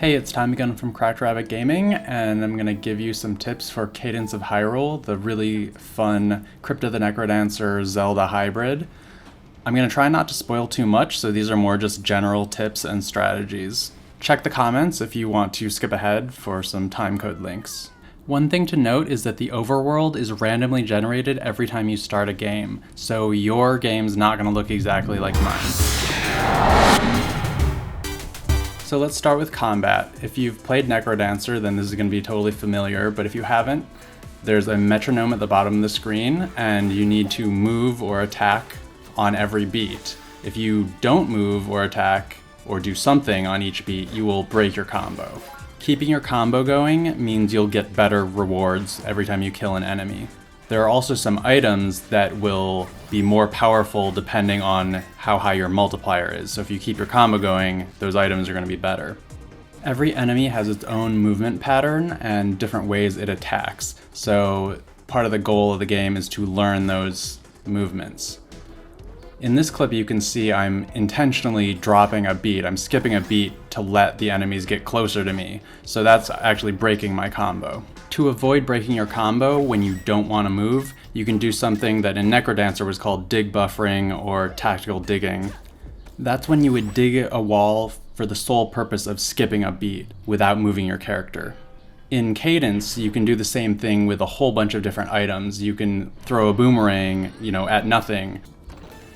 Hey, it's Time again from Cracked Rabbit Gaming, and I'm going to give you some tips for Cadence of Hyrule, the really fun Crypt the Necrodancer Zelda hybrid. I'm going to try not to spoil too much, so these are more just general tips and strategies. Check the comments if you want to skip ahead for some timecode links. One thing to note is that the overworld is randomly generated every time you start a game, so your game's not going to look exactly like mine. So let's start with combat. If you've played Necrodancer, then this is going to be totally familiar, but if you haven't, there's a metronome at the bottom of the screen, and you need to move or attack on every beat. If you don't move or attack or do something on each beat, you will break your combo. Keeping your combo going means you'll get better rewards every time you kill an enemy. There are also some items that will be more powerful depending on how high your multiplier is. So if you keep your combo going, those items are going to be better. Every enemy has its own movement pattern and different ways it attacks. So part of the goal of the game is to learn those movements. In this clip you can see I'm intentionally dropping a beat. I'm skipping a beat to let the enemies get closer to me. So that's actually breaking my combo. To avoid breaking your combo when you don't want to move, you can do something that in Necrodancer was called dig buffering or tactical digging. That's when you would dig a wall for the sole purpose of skipping a beat without moving your character. In Cadence, you can do the same thing with a whole bunch of different items. You can throw a boomerang, at nothing.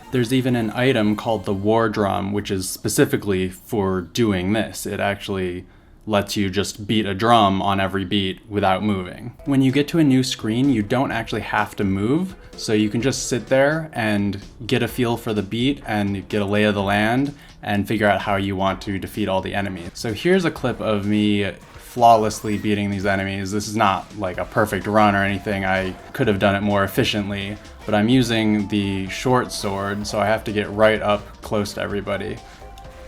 There's even an item called the War Drum, which is specifically for doing this. It actually lets you just beat a drum on every beat without moving. When you get to a new screen, you don't actually have to move, so you can just sit there and get a feel for the beat and get a lay of the land and figure out how you want to defeat all the enemies. So here's a clip of me flawlessly beating these enemies. This is not like a perfect run or anything. I could have done it more efficiently, but I'm using the short sword, so I have to get right up close to everybody.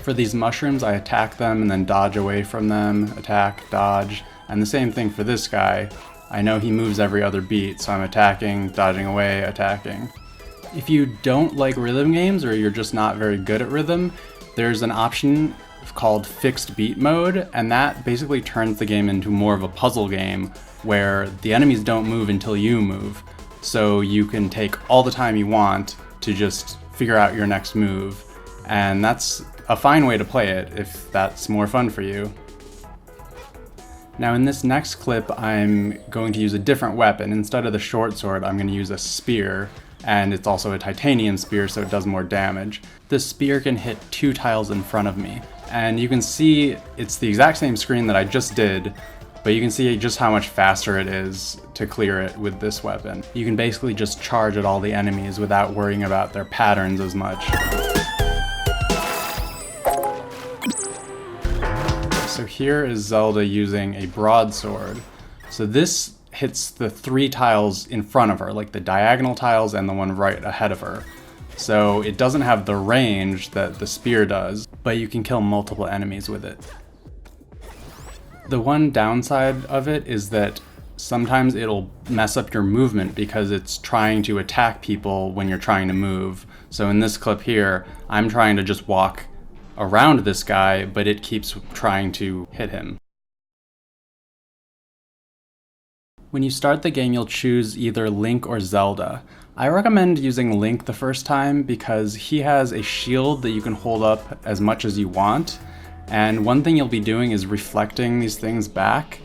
For these mushrooms, I attack them and then dodge away from them, attack, dodge, and the same thing for this guy. I know he moves every other beat, so I'm attacking, dodging away, attacking. If you don't like rhythm games or you're just not very good at rhythm, there's an option called fixed beat mode, and that basically turns the game into more of a puzzle game where the enemies don't move until you move. So you can take all the time you want to just figure out your next move, and that's a fine way to play it if that's more fun for you. Now in this next clip, I'm going to use a different weapon. Instead of the short sword, I'm going to use a spear, and it's also a titanium spear, so it does more damage. This spear can hit 2 tiles in front of me, and you can see it's the exact same screen that I just did, but you can see just how much faster it is to clear it with this weapon. You can basically just charge at all the enemies without worrying about their patterns as much. So here is Zelda using a broadsword. So this hits the 3 tiles in front of her, like the diagonal tiles and the one right ahead of her. So it doesn't have the range that the spear does, but you can kill multiple enemies with it. The one downside of it is that sometimes it'll mess up your movement because it's trying to attack people when you're trying to move. So in this clip here, I'm trying to just walk around this guy, but it keeps trying to hit him. When you start the game, you'll choose either Link or Zelda. I recommend using Link the first time because he has a shield that you can hold up as much as you want, and one thing you'll be doing is reflecting these things back,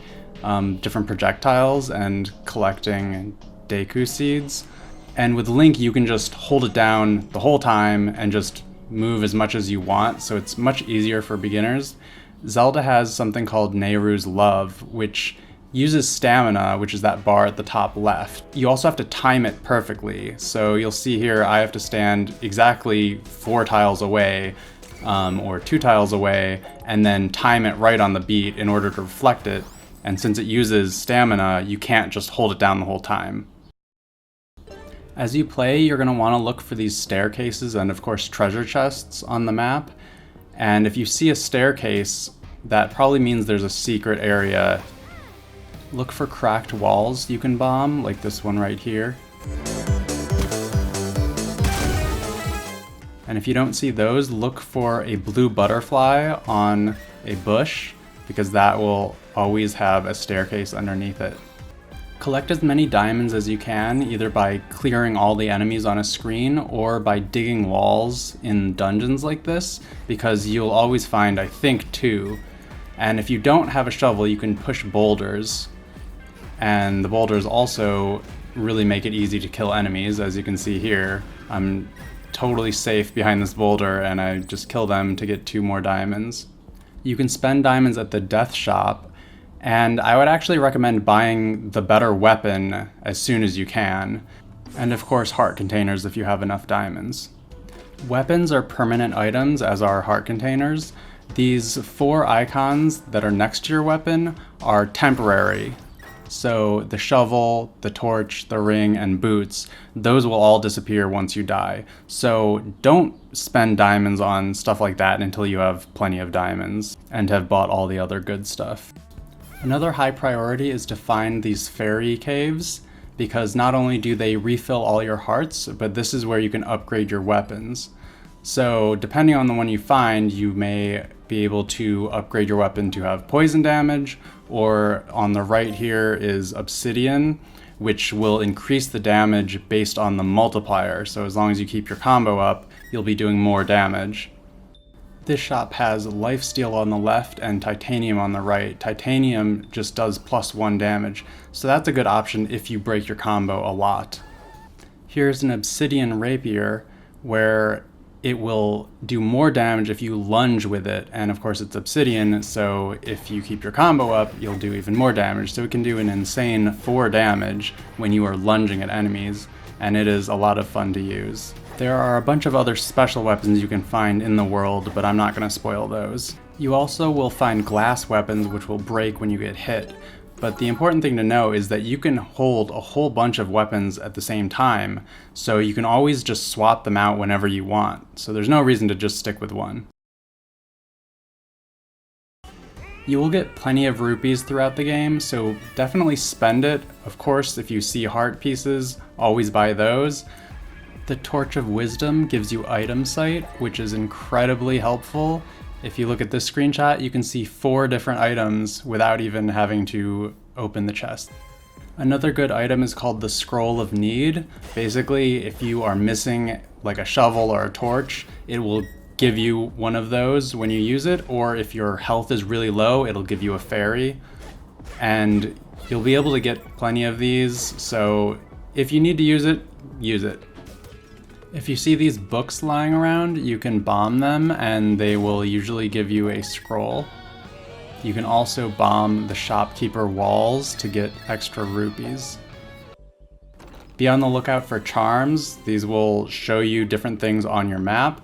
different projectiles, and collecting Deku seeds. And with Link, you can just hold it down the whole time and just move as much as you want, so it's much easier for beginners. Zelda has something called Nehru's Love, which uses stamina, which is that bar at the top left. You also have to time it perfectly, so you'll see here I have to stand exactly 4 tiles away, or 2 tiles away, and then time it right on the beat in order to reflect it, and since it uses stamina, you can't just hold it down the whole time. As you play, you're going to want to look for these staircases and of course treasure chests on the map. And if you see a staircase, that probably means there's a secret area. Look for cracked walls you can bomb, like this one right here. And if you don't see those, look for a blue butterfly on a bush because that will always have a staircase underneath it. Collect as many diamonds as you can, either by clearing all the enemies on a screen or by digging walls in dungeons like this, because you'll always find, I think, 2. And if you don't have a shovel, you can push boulders, and the boulders also really make it easy to kill enemies. As you can see here, I'm totally safe behind this boulder, and I just kill them to get 2 more diamonds. You can spend diamonds at the death shop, and I would actually recommend buying the better weapon as soon as you can, and of course heart containers if you have enough diamonds. Weapons are permanent items, as are heart containers. These 4 icons that are next to your weapon are temporary. So the shovel, the torch, the ring, and boots, those will all disappear once you die. So don't spend diamonds on stuff like that until you have plenty of diamonds and have bought all the other good stuff. Another high priority is to find these fairy caves, because not only do they refill all your hearts, but this is where you can upgrade your weapons. So depending on the one you find, you may be able to upgrade your weapon to have poison damage, or on the right here is obsidian, which will increase the damage based on the multiplier. So as long as you keep your combo up, you'll be doing more damage. This shop has lifesteal on the left and titanium on the right. Titanium just does +1 damage, so that's a good option if you break your combo a lot. Here's an obsidian rapier where it will do more damage if you lunge with it, and of course it's obsidian, so if you keep your combo up, you'll do even more damage. So it can do an insane 4 damage when you are lunging at enemies, and it is a lot of fun to use. There are a bunch of other special weapons you can find in the world, but I'm not going to spoil those. You also will find glass weapons which will break when you get hit, but the important thing to know is that you can hold a whole bunch of weapons at the same time, so you can always just swap them out whenever you want, so there's no reason to just stick with one. You will get plenty of rupees throughout the game, so definitely spend it. Of course, if you see heart pieces, always buy those. The Torch of Wisdom gives you item sight, which is incredibly helpful. If you look at this screenshot, you can see 4 different items without even having to open the chest. Another good item is called the Scroll of Need. Basically, if you are missing like a shovel or a torch, it will give you one of those when you use it, or if your health is really low, it'll give you a fairy. And you'll be able to get plenty of these, so if you need to use it, use it. If you see these books lying around, you can bomb them and they will usually give you a scroll. You can also bomb the shopkeeper walls to get extra rupees. Be on the lookout for charms. These will show you different things on your map.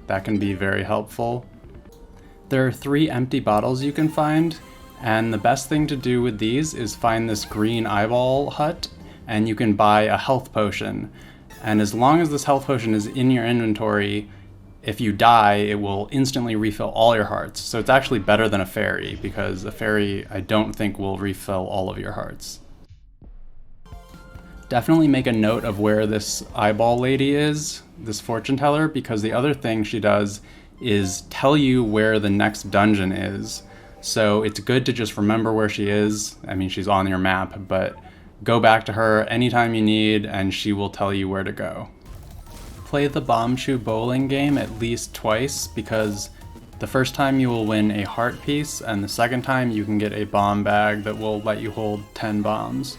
That can be very helpful. There are 3 empty bottles you can find, and the best thing to do with these is find this green eyeball hut, and you can buy a health potion. And as long as this health potion is in your inventory, if you die, it will instantly refill all your hearts. So it's actually better than a fairy, because a fairy I don't think will refill all of your hearts. Definitely make a note of where this eyeball lady is, this fortune teller, because the other thing she does is tell you where the next dungeon is. So it's good to just remember where she is. I mean, she's on your map, but go back to her anytime you need and she will tell you where to go. Play the Bombshoe bowling game at least twice, because the first time you will win a heart piece, and the second time you can get a bomb bag that will let you hold 10 bombs.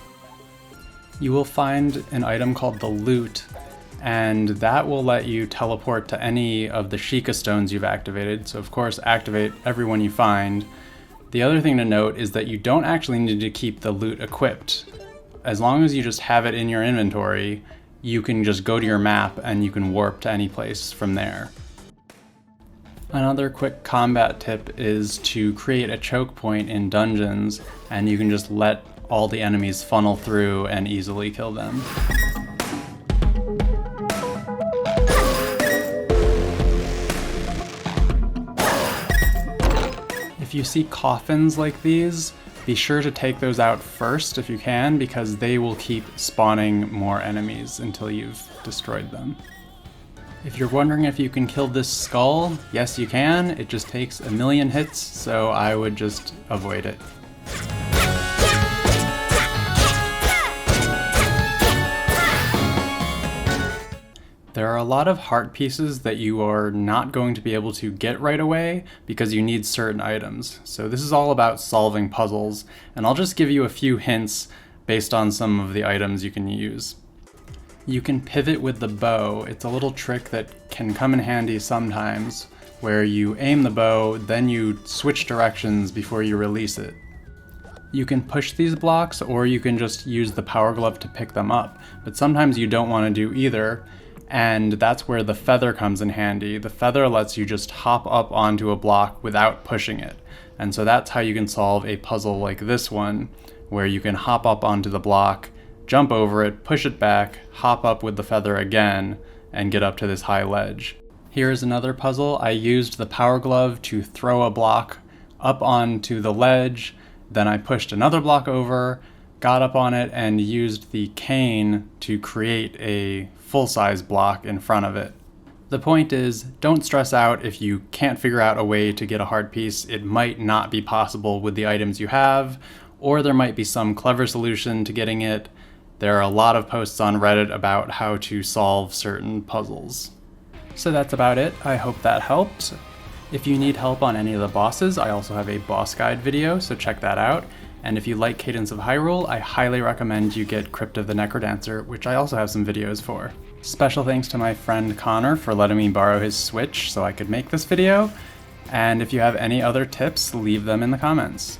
You will find an item called the Loot, and that will let you teleport to any of the Sheikah stones you've activated, so of course activate every one you find. The other thing to note is that you don't actually need to keep the loot equipped. As long as you just have it in your inventory, you can just go to your map and you can warp to any place from there. Another quick combat tip is to create a choke point in dungeons, and you can just let all the enemies funnel through and easily kill them. If you see coffins like these, be sure to take those out first if you can, because they will keep spawning more enemies until you've destroyed them. If you're wondering if you can kill this skull, yes you can. It just takes a million hits, so I would just avoid it. There are a lot of heart pieces that you are not going to be able to get right away because you need certain items. So this is all about solving puzzles, and I'll just give you a few hints based on some of the items you can use. You can pivot with the bow. It's a little trick that can come in handy sometimes, where you aim the bow, then you switch directions before you release it. You can push these blocks, or you can just use the power glove to pick them up, but sometimes you don't want to do either. And that's where the feather comes in handy. The feather lets you just hop up onto a block without pushing it. And so that's how you can solve a puzzle like this one, where you can hop up onto the block, jump over it, push it back, hop up with the feather again, and get up to this high ledge. Here's another puzzle. I used the power glove to throw a block up onto the ledge, then I pushed another block over, got up on it, and used the cane to create a full-size block in front of it. The point is, don't stress out if you can't figure out a way to get a heart piece. It might not be possible with the items you have, or there might be some clever solution to getting it. There are a lot of posts on Reddit about how to solve certain puzzles. So that's about it. I hope that helped. If you need help on any of the bosses, I also have a boss guide video, so check that out. And if you like Cadence of Hyrule, I highly recommend you get Crypt of the Necrodancer, which I also have some videos for. Special thanks to my friend Connor for letting me borrow his Switch so I could make this video. And if you have any other tips, leave them in the comments.